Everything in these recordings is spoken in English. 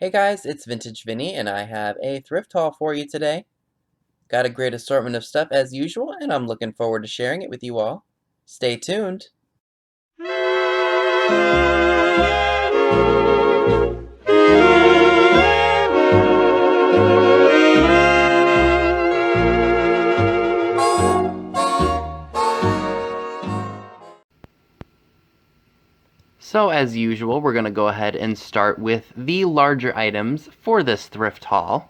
Hey guys, it's Vintage Vinny, and I have a thrift haul for you today. Got a great assortment of stuff as usual, and I'm looking forward to sharing it with you all. Stay tuned! So as usual, we're going to go ahead and start with the larger items for this thrift haul.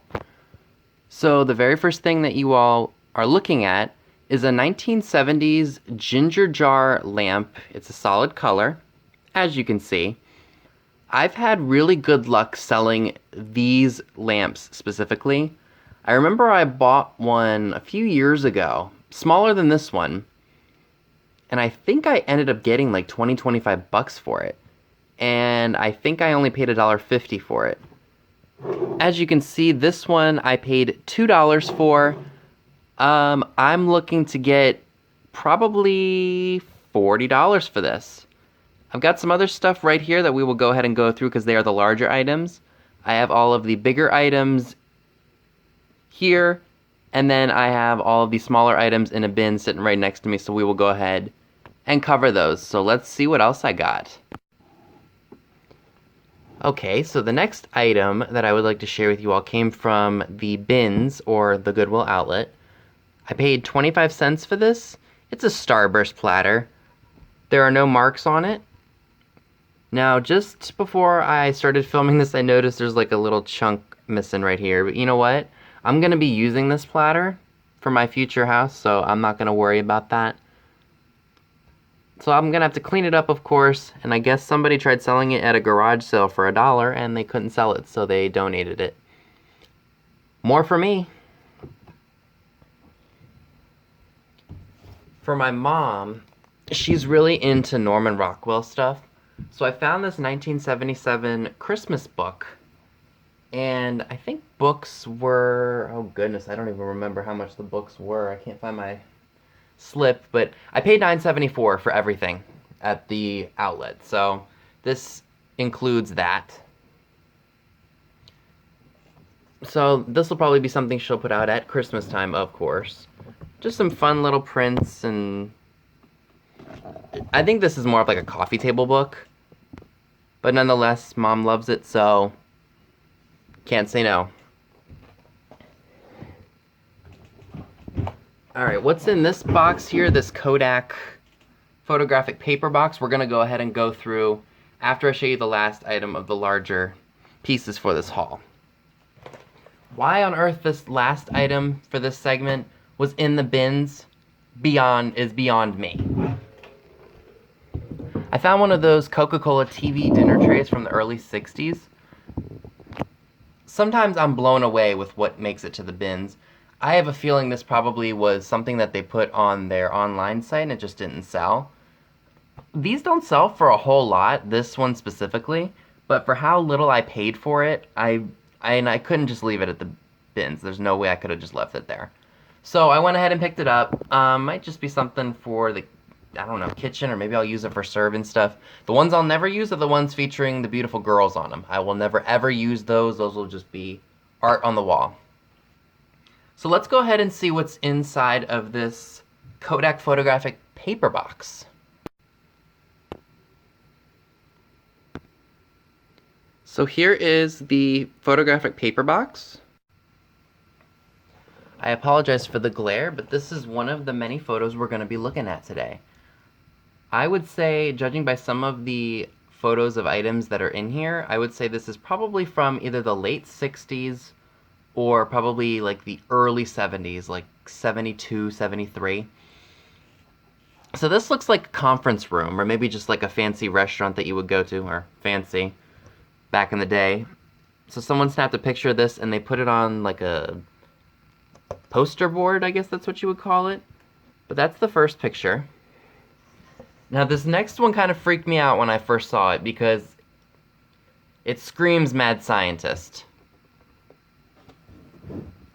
So the very first thing that you all are looking at is a 1970s ginger jar lamp. It's a solid color, as you can see. I've had really good luck selling these lamps specifically. I remember I bought one a few years ago, smaller than this one, and I think I ended up getting like 25 bucks for it. And I think I only paid $1.50 for it. As you can see, this one I paid $2 for. I'm looking to get probably $40 for this. I've got some other stuff right here that we will go ahead and go through because they are the larger items. I have all of the bigger items here, and then I have all of the smaller items in a bin sitting right next to me, so we will go ahead and cover those. So let's see what else I got. Okay, so the next item that I would like to share with you all came from the bins, or the Goodwill outlet. I paid 25 cents for this. It's a Starburst Platter. There are no marks on it. Now, just before I started filming this, I noticed there's like a little chunk missing right here. But you know what? I'm going to be using this platter for my future house, so I'm not going to worry about that. So I'm going to have to clean it up, of course, and I guess somebody tried selling it at a garage sale for $1, and they couldn't sell it, so they donated it. More for me. For my mom, she's really into Norman Rockwell stuff, so I found this 1977 Christmas book, and I think books were, oh goodness, I don't even remember how much the books were. I can't find my slip, but I paid $9.74 for everything at the outlet, so this includes that. So this will probably be something she'll put out at Christmas time, of course. Just some fun little prints, and I think this is more of like a coffee table book, but nonetheless, Mom loves it, so can't say no. Alright, what's in this box here, this Kodak photographic paper box, we're going to go ahead and go through after I show you the last item of the larger pieces for this haul. Why on earth this last item for this segment was in the bins is beyond me. I found one of those Coca-Cola TV dinner trays from the early 60s. Sometimes I'm blown away with what makes it to the bins. I have a feeling this probably was something that they put on their online site and it just didn't sell. These don't sell for a whole lot, this one specifically, but for how little I paid for it, I couldn't just leave it at the bins. There's no way I could have just left it there. So I went ahead and picked it up. Might just be something for the, I don't know, kitchen, or maybe I'll use it for serving stuff. The ones I'll never use are the ones featuring the beautiful girls on them. I will never ever use those. Those will just be art on the wall. So let's go ahead and see what's inside of this Kodak photographic paper box. So here is the photographic paper box. I apologize for the glare, but this is one of the many photos we're going to be looking at today. I would say, judging by some of the photos of items that are in here, I would say this is probably from either the late 60s or probably like the early 70s, like 72, 73. So this looks like a conference room, or maybe just like a fancy restaurant that you would go to, or fancy, back in the day. So someone snapped a picture of this and they put it on like a poster board, I guess that's what you would call it. But that's the first picture. Now this next one kind of freaked me out when I first saw it because it screams mad scientist.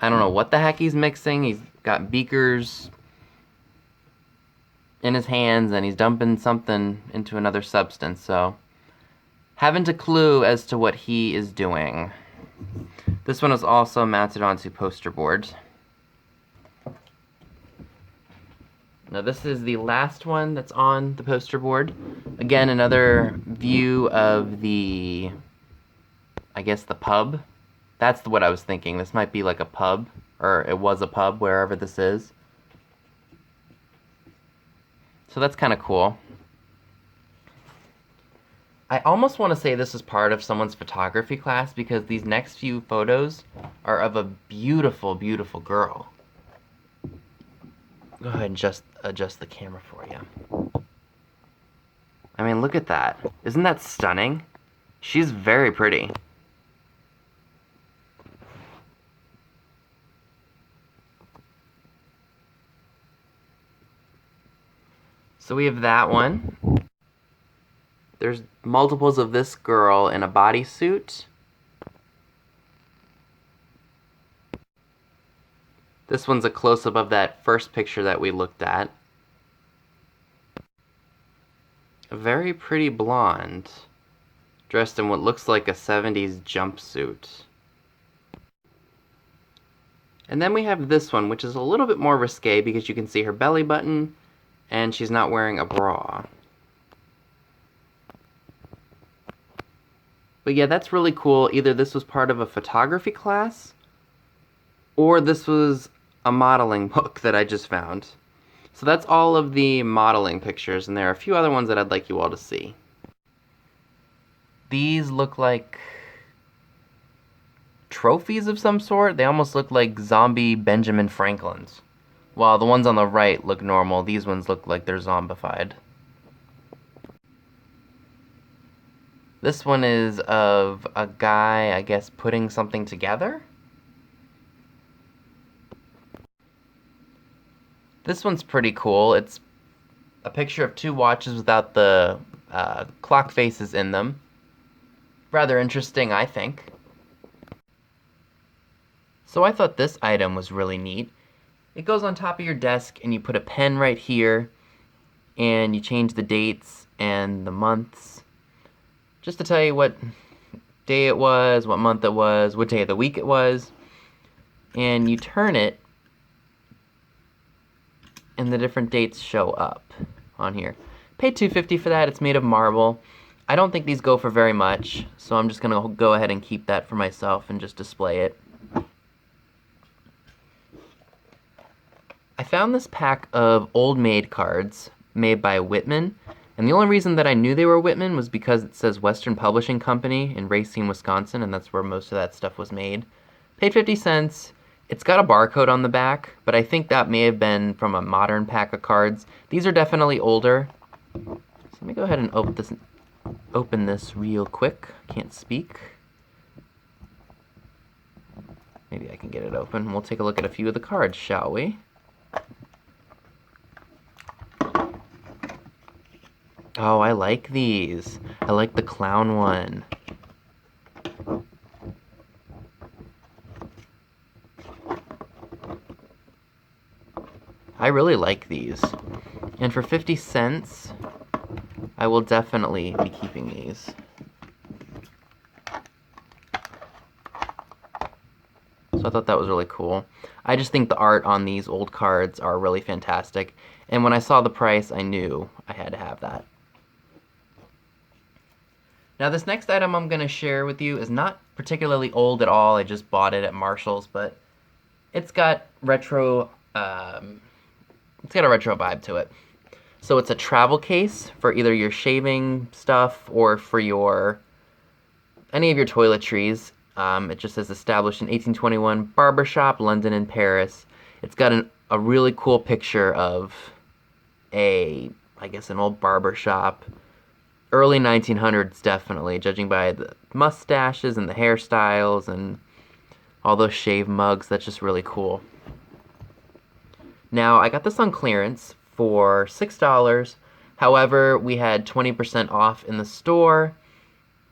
I don't know what the heck he's mixing. He's got beakers in his hands and he's dumping something into another substance, so haven't a clue as to what he is doing. This one is also mounted onto poster boards. Now this is the last one that's on the poster board. Again, another view of the, I guess, the pub. That's what I was thinking. This might be like a pub, or it was a pub, wherever this is. So that's kind of cool. I almost want to say this is part of someone's photography class because these next few photos are of a beautiful, beautiful girl. Go ahead and just adjust the camera for you. I mean, look at that. Isn't that stunning? She's very pretty. So we have that one. There's multiples of this girl in a bodysuit. This one's a close-up of that first picture that we looked at. A very pretty blonde, dressed in what looks like a 70s jumpsuit. And then we have this one, which is a little bit more risque because you can see her belly button, and she's not wearing a bra. But yeah, that's really cool. Either this was part of a photography class, or this was a modeling book that I just found. So that's all of the modeling pictures, and there are a few other ones that I'd like you all to see. These look like trophies of some sort. They almost look like zombie Benjamin Franklins. While the ones on the right look normal, these ones look like they're zombified. This one is of a guy, I guess, putting something together. This one's pretty cool. It's a picture of two watches without the clock faces in them. Rather interesting, I think. So I thought this item was really neat. It goes on top of your desk and you put a pen right here and you change the dates and the months. Just to tell you what day it was, what month it was, what day of the week it was. And you turn it, and the different dates show up on here. Paid $2.50 for that. It's made of marble. I don't think these go for very much, so I'm just going to go ahead and keep that for myself and just display it. I found this pack of Old Maid cards made by Whitman. And the only reason that I knew they were Whitman was because it says Western Publishing Company in Racine, Wisconsin, and that's where most of that stuff was made. Paid 50 cents. It's got a barcode on the back, but I think that may have been from a modern pack of cards. These are definitely older. So let me go ahead and open this real quick. Can't speak. Maybe I can get it open. We'll take a look at a few of the cards, shall we? Oh, I like these. I like the clown one. I really like these. And for 50 cents, I will definitely be keeping these. So I thought that was really cool. I just think the art on these old cards are really fantastic. And when I saw the price, I knew I had to have that. Now this next item I'm going to share with you is not particularly old at all. I just bought it at Marshall's, but it's got retro, it's got a retro vibe to it. So it's a travel case for either your shaving stuff or for any of your toiletries. It just says established in 1821, barbershop, London and Paris. It's got a really cool picture of I guess an old barbershop. Early 1900s, definitely, judging by the mustaches and the hairstyles and all those shave mugs. That's just really cool. Now, I got this on clearance for $6. However, we had 20% off in the store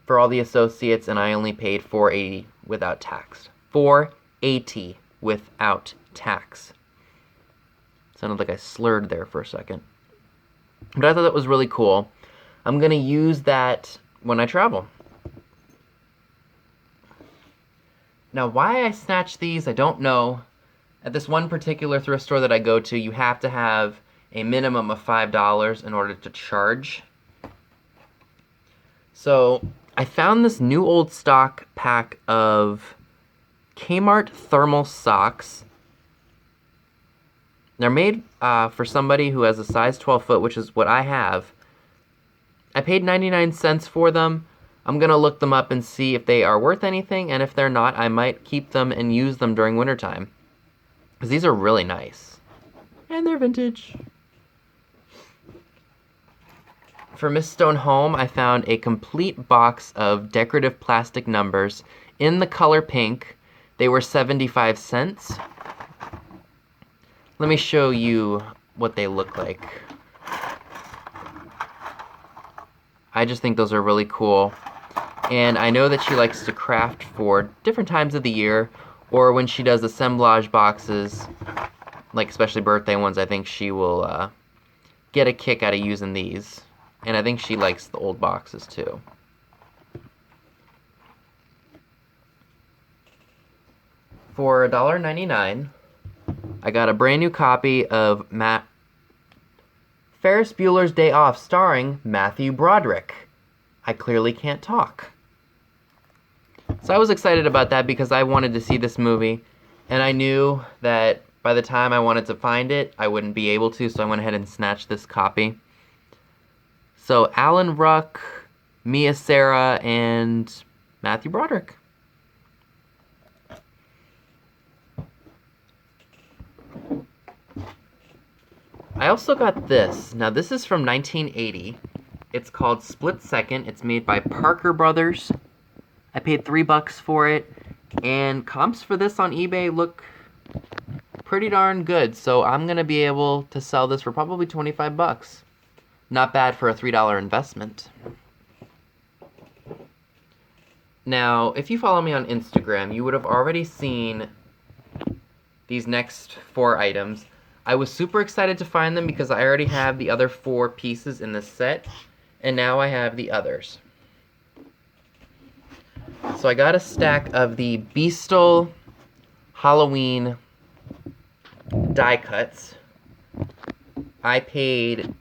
for all the associates, and I only paid $4.80 without tax. $4.80 without tax. Sounded like I slurred there for a second. But I thought that was really cool. I'm going to use that when I travel. Now, why I snatched these, I don't know. At this one particular thrift store that I go to, you have to have a minimum of $5 in order to charge. So, I found this new old stock pack of Kmart thermal socks. They're made for somebody who has a size 12 foot, which is what I have. I paid 99 cents for them. I'm going to look them up and see if they are worth anything, and if they're not, I might keep them and use them during wintertime. Because these are really nice. And they're vintage. For Miss Stone Home, I found a complete box of decorative plastic numbers in the color pink. They were 75 cents. Let me show you what they look like. I just think those are really cool. And I know that she likes to craft for different times of the year, or when she does assemblage boxes, like especially birthday ones, I think she will get a kick out of using these. And I think she likes the old boxes too. For $1.99, I got a brand new copy of Ferris Buellers Day Off, starring Matthew Broderick. I clearly can't talk. So I was excited about that because I wanted to see this movie, and I knew that by the time I wanted to find it, I wouldn't be able to, so I went ahead and snatched this copy. So Alan Ruck, Mia Sara, and Matthew Broderick. I also got this. Now this is from 1980. It's called Split Second. It's made by Parker Brothers. I paid $3 for it, and comps for this on eBay look pretty darn good. So I'm gonna be able to sell this for probably 25 bucks. Not bad for a $3 investment. Now, if you follow me on Instagram, you would have already seen these next 4 items. I was super excited to find them because I already have the other 4 pieces in this set, and now I have the others. So I got a stack of the Beastal Halloween die cuts. I paid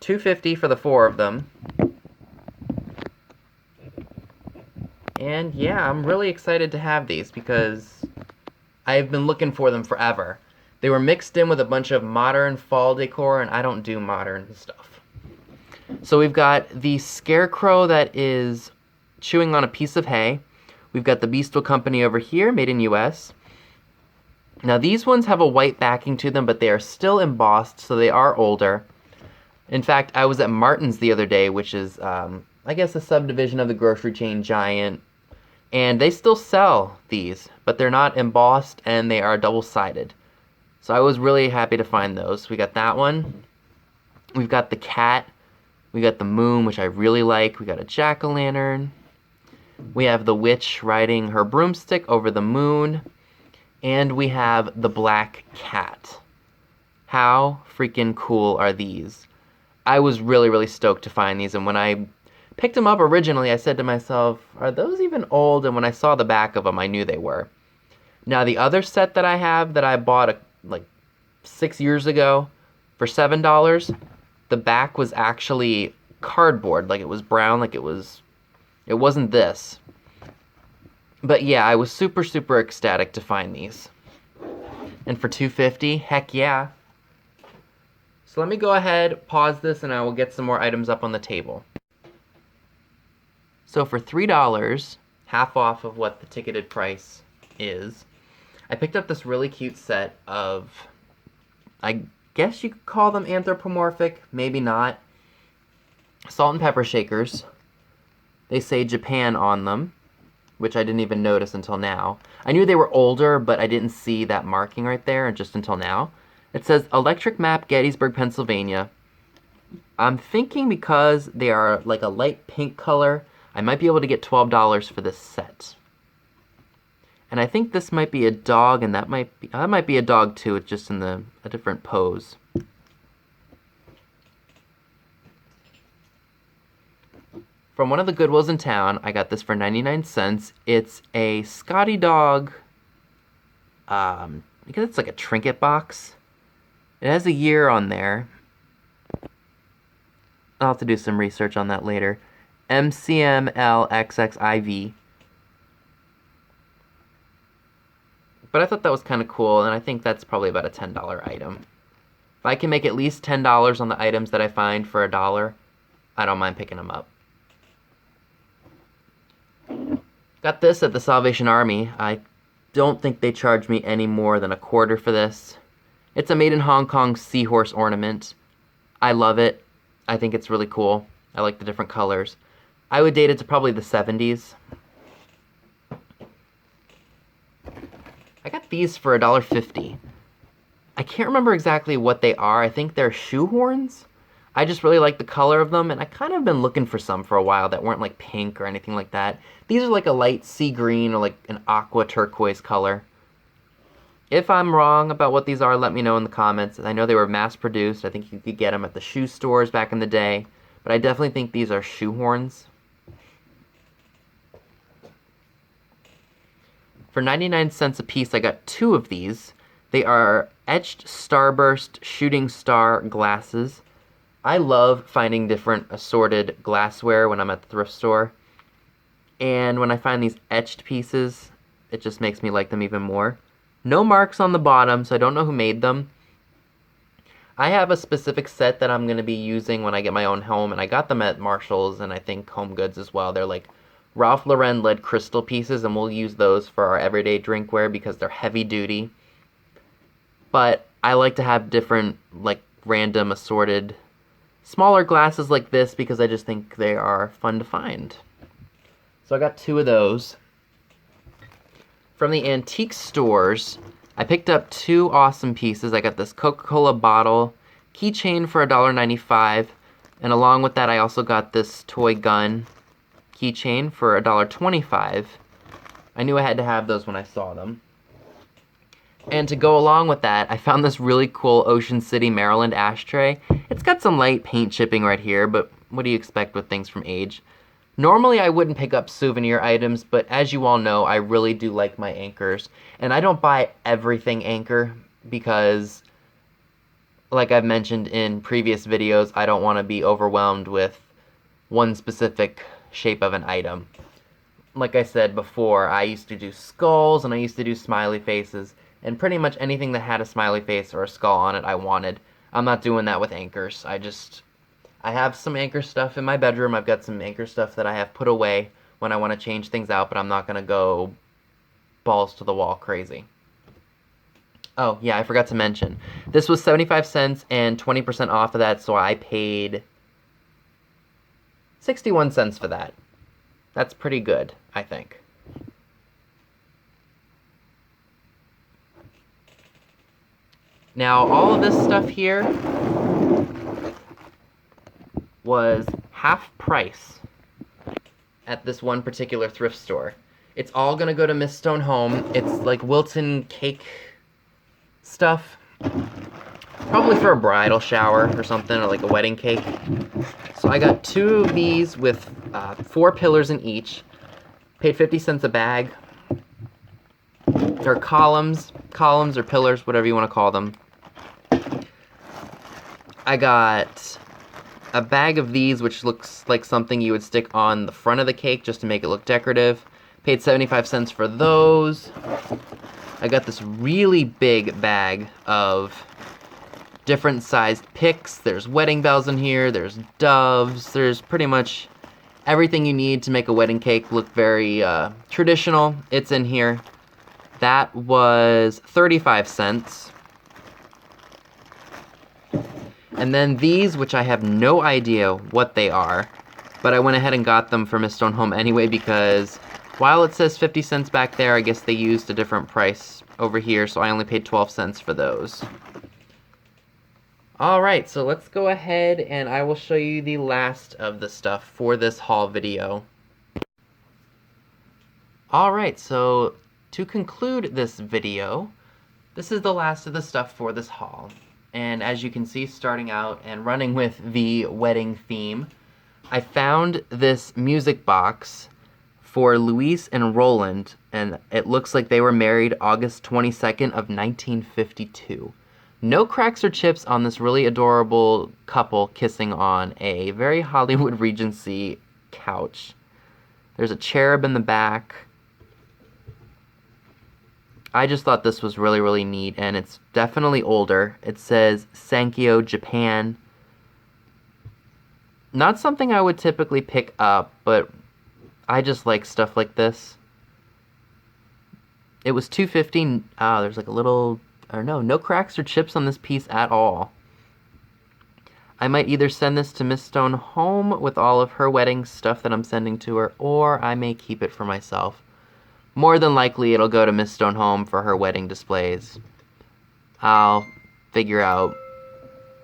$2.50 for the 4 of them. And yeah, I'm really excited to have these because I've been looking for them forever. They were mixed in with a bunch of modern fall decor, and I don't do modern stuff. So we've got the scarecrow that is chewing on a piece of hay. We've got the Beastal Company over here, made in US. Now these ones have a white backing to them, but they are still embossed, so they are older. In fact, I was at Martin's the other day, which is, I guess, a subdivision of the grocery chain Giant, and they still sell these, but they're not embossed, and they are double-sided. So I was really happy to find those. We got that one. We've got the cat. We got the moon, which I really like. We got a jack-o'-lantern. We have the witch riding her broomstick over the moon. And we have the black cat. How freaking cool are these? I was really, really stoked to find these, and when I picked them up originally, I said to myself, are those even old? And when I saw the back of them, I knew they were. Now, the other set that I have that I bought like 6 years ago for $7, the back was actually cardboard, like it was brown, like it wasn't this. But yeah, I was super, super ecstatic to find these. And for $2.50, heck yeah. So let me go ahead, pause this, and I will get some more items up on the table. So for $3, half off of what the ticketed price is, I picked up this really cute set of, I guess you could call them anthropomorphic, maybe not, salt and pepper shakers. They say Japan on them, which I didn't even notice until now. I knew they were older, but I didn't see that marking right there just until now. It says Electric Map, Gettysburg, Pennsylvania. I'm thinking because they are like a light pink color, I might be able to get $12 for this set. And I think this might be a dog, and that might be a dog too. It's just in a different pose. From one of the Goodwills in town, I got this for 99 cents. It's a Scottie Dog, because it's like a trinket box. It has a year on there. I'll have to do some research on that later. MCMLXXIV. But I thought that was kind of cool, and I think that's probably about a $10 item. If I can make at least $10 on the items that I find for $1, I don't mind picking them up. Got this at the Salvation Army. I don't think they charged me any more than $1/4 for this. It's a made in Hong Kong Seahorse Ornament. I love it. I think it's really cool. I like the different colors. I would date it to probably the 70s. I got these for $1.50. I can't remember exactly what they are. I think they're shoe horns. I just really like the color of them, and I kind of been looking for some for a while that weren't like pink or anything like that. These are like a light sea green or like an aqua turquoise color. If I'm wrong about what these are, let me know in the comments. I know they were mass produced. I think you could get them at the shoe stores back in the day, but I definitely think these are shoe horns. For 99 cents a piece, I got 2 of these. They are etched Starburst shooting star glasses. I love finding different assorted glassware when I'm at the thrift store. And when I find these etched pieces, it just makes me like them even more. No marks on the bottom, so I don't know who made them. I have a specific set that I'm going to be using when I get my own home, and I got them at Marshall's and I think Home Goods as well. They're like Ralph Lauren lead crystal pieces, and we'll use those for our everyday drinkware because they're heavy duty. But I like to have different, like, random assorted smaller glasses like this because I just think they are fun to find. So I got 2 of those. From the antique stores, I picked up 2 awesome pieces. I got this Coca-Cola bottle keychain for $1.95, and along with that I also got this toy gun keychain for $1.25. I knew I had to have those when I saw them. And to go along with that, I found this really cool Ocean City, Maryland ashtray. It's got some light paint chipping right here, but what do you expect with things from age? Normally I wouldn't pick up souvenir items, but as you all know, I really do like my anchors. And I don't buy everything anchor because, like I've mentioned in previous videos, I don't want to be overwhelmed with one specific shape of an item. Like I said before, I used to do skulls and I used to do smiley faces. And pretty much anything that had a smiley face or a skull on it, I wanted. I'm not doing that with anchors. I have some anchor stuff in my bedroom. I've got some anchor stuff that I have put away when I want to change things out, but I'm not going to go balls to the wall crazy. Oh, yeah, I forgot to mention. This was 75 cents and 20% off of that, so I paid 61 cents for that. That's pretty good, I think. Now, all of this stuff here was half price at this one particular thrift store. It's all gonna go to Miss Stone Home. It's like Wilton cake stuff. Probably for a bridal shower or something, or like a wedding cake. So I got 2 of these with 4 pillars in each. Paid 50 cents a bag. They're columns or pillars, whatever you want to call them. I got a bag of these, which looks like something you would stick on the front of the cake just to make it look decorative. Paid 75 cents for those. I got this really big bag of different sized picks. There's wedding bells in here, there's doves, there's pretty much everything you need to make a wedding cake look very traditional. It's in here. That was 35 cents. And then these, which I have no idea what they are, but I went ahead and got them for Miss Stone Home anyway because while it says 50 cents back there, I guess they used a different price over here, so I only paid 12 cents for those. Alright, so let's go ahead and I will show you the last of the stuff for this haul video. Alright, so to conclude this video, this is the last of the stuff for this haul. And as you can see, starting out and running with the wedding theme, I found this music box for Luis and Roland, and it looks like they were married August 22nd of 1952. No cracks or chips on this really adorable couple kissing on a very Hollywood Regency couch. There's a cherub in the back. I just thought this was really, really neat, and it's definitely older. It says Sankyo, Japan. Not something I would typically pick up, but I just like stuff like this. It was $2.50. There's like a little, or no cracks or chips on this piece at all. I might either send this to Miss Stone home with all of her wedding stuff that I'm sending to her, or I may keep it for myself. More than likely, it'll go to Miss Stone home for her wedding displays. I'll figure out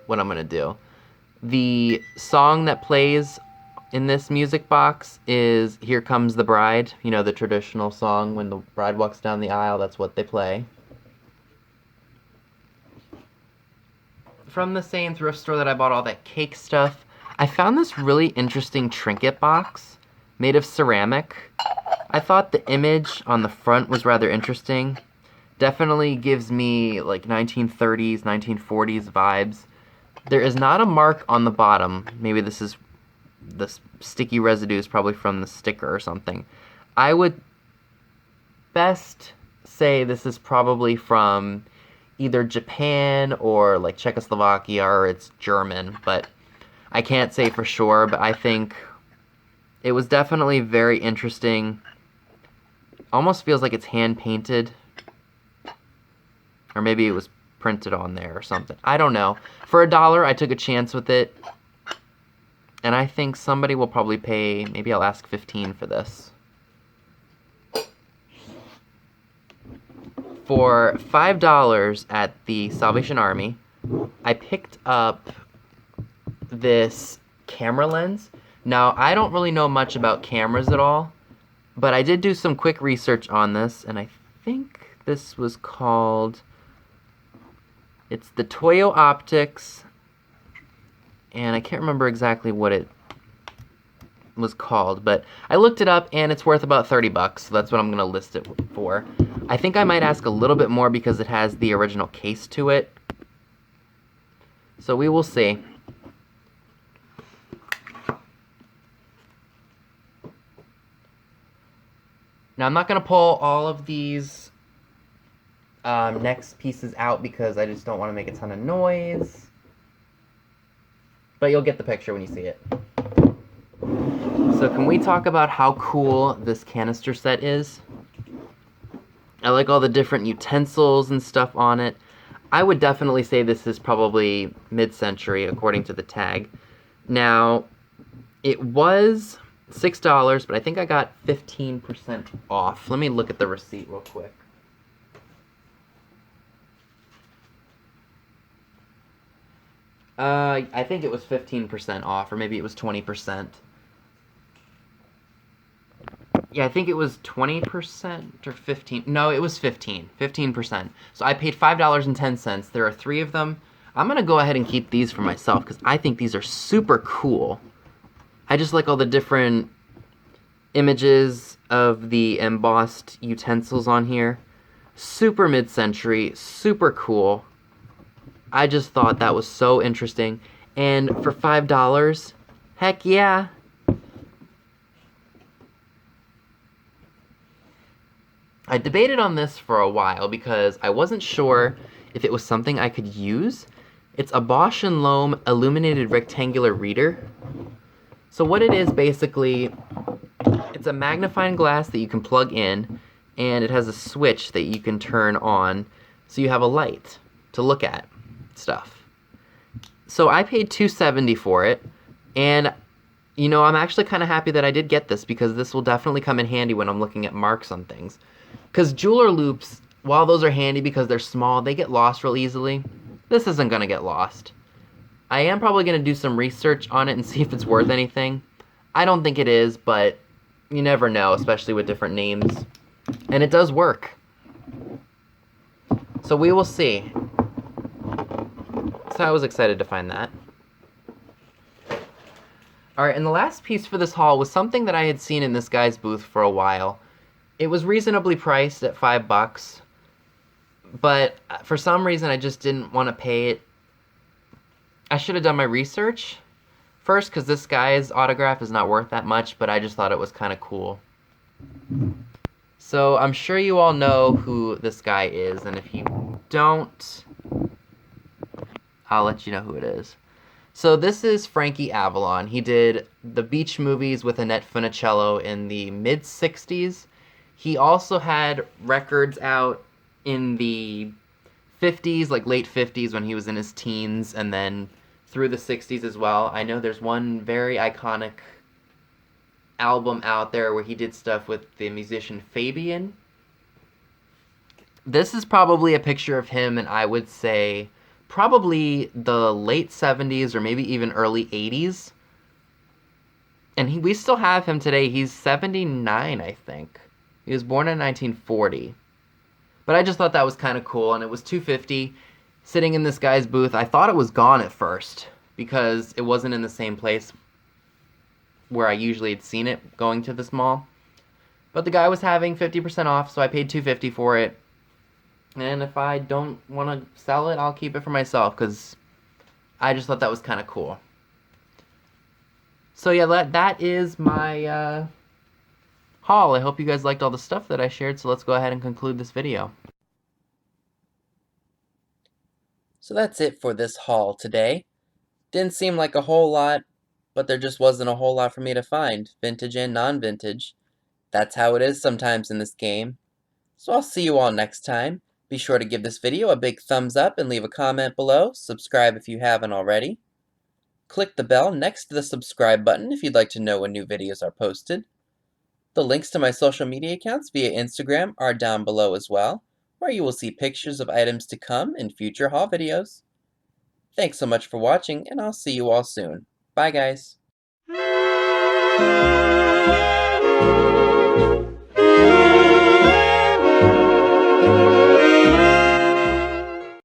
what I'm gonna do. The song that plays in this music box is Here Comes the Bride. You know, the traditional song when the bride walks down the aisle, that's what they play. From the same thrift store that I bought all that cake stuff, I found this really interesting trinket box made of ceramic. I thought the image on the front was rather interesting. Definitely gives me like 1930s, 1940s vibes. There is not a mark on the bottom. Maybe this sticky residue is probably from the sticker or something. I would best say this is probably from either Japan or like Czechoslovakia, or it's German, but I can't say for sure. But I think it was definitely very interesting. Almost feels like it's hand painted, or maybe it was printed on there or something. I don't know. For $1, I took a chance with it, and I think somebody will probably pay, maybe I'll ask $15 for this. For $5 at the Salvation Army, I picked up this camera lens. Now, I don't really know much about cameras at all, but I did do some quick research on this, and I think this was called, it's the Toyo Optics, and I can't remember exactly what it was called, but I looked it up, and it's worth about $30, so that's what I'm going to list it for. I think I might ask a little bit more because it has the original case to it, so we will see. Now, I'm not going to pull all of these next pieces out because I just don't want to make a ton of noise. But you'll get the picture when you see it. So can we talk about how cool this canister set is? I like all the different utensils and stuff on it. I would definitely say this is probably mid-century according to the tag. Now, it was $6, but I think I got 15% off. Let me look at the receipt real quick. I think it was 15% off, or maybe it was 20%. Yeah, I think it was 20% or 15. No, it was 15%. So I paid $5.10. There are 3 of them. I'm going to go ahead and keep these for myself because I think these are super cool. I just like all the different images of the embossed utensils on here. Super mid-century, super cool. I just thought that was so interesting. And for $5, heck yeah. I debated on this for a while because I wasn't sure if it was something I could use. It's a Bosch & Lomb illuminated rectangular reader. So what it is basically, it's a magnifying glass that you can plug in, and it has a switch that you can turn on so you have a light to look at stuff. So I paid $2.70 for it, and you know, I'm actually kind of happy that I did get this because this will definitely come in handy when I'm looking at marks on things. Because jeweler loops, while those are handy because they're small, they get lost real easily. This isn't going to get lost. I am probably going to do some research on it and see if it's worth anything. I don't think it is, but you never know, especially with different names. And it does work. So we will see. So I was excited to find that. Alright, and the last piece for this haul was something that I had seen in this guy's booth for a while. It was reasonably priced at $5, but for some reason I just didn't want to pay it. I should have done my research first, because this guy's autograph is not worth that much, but I just thought it was kind of cool. So I'm sure you all know who this guy is, and if you don't, I'll let you know who it is. So this is Frankie Avalon. He did the beach movies with Annette Funicello in the mid-60s. He also had records out in the 50s, like late 50s when he was in his teens, and then through the 60s as well. I know there's one very iconic album out there where he did stuff with the musician Fabian. This is probably a picture of him, and I would say probably the late 70s or maybe even early 80s. And we still have him today. He's 79, I think. He was born in 1940. But I just thought that was kind of cool, and it was $250 sitting in this guy's booth. I thought it was gone at first because it wasn't in the same place where I usually had seen it going to this mall. But the guy was having 50% off, so I paid $250 for it. And if I don't want to sell it, I'll keep it for myself because I just thought that was kind of cool. So yeah, that is my haul. I hope you guys liked all the stuff that I shared, so let's go ahead and conclude this video. So that's it for this haul today. Didn't seem like a whole lot, but there just wasn't a whole lot for me to find, vintage and non-vintage. That's how it is sometimes in this game. So I'll see you all next time. Be sure to give this video a big thumbs up and leave a comment below. Subscribe if you haven't already. Click the bell next to the subscribe button if you'd like to know when new videos are posted. The links to my social media accounts via Instagram are down below as well, where you will see pictures of items to come in future haul videos. Thanks so much for watching, and I'll see you all soon. Bye, guys.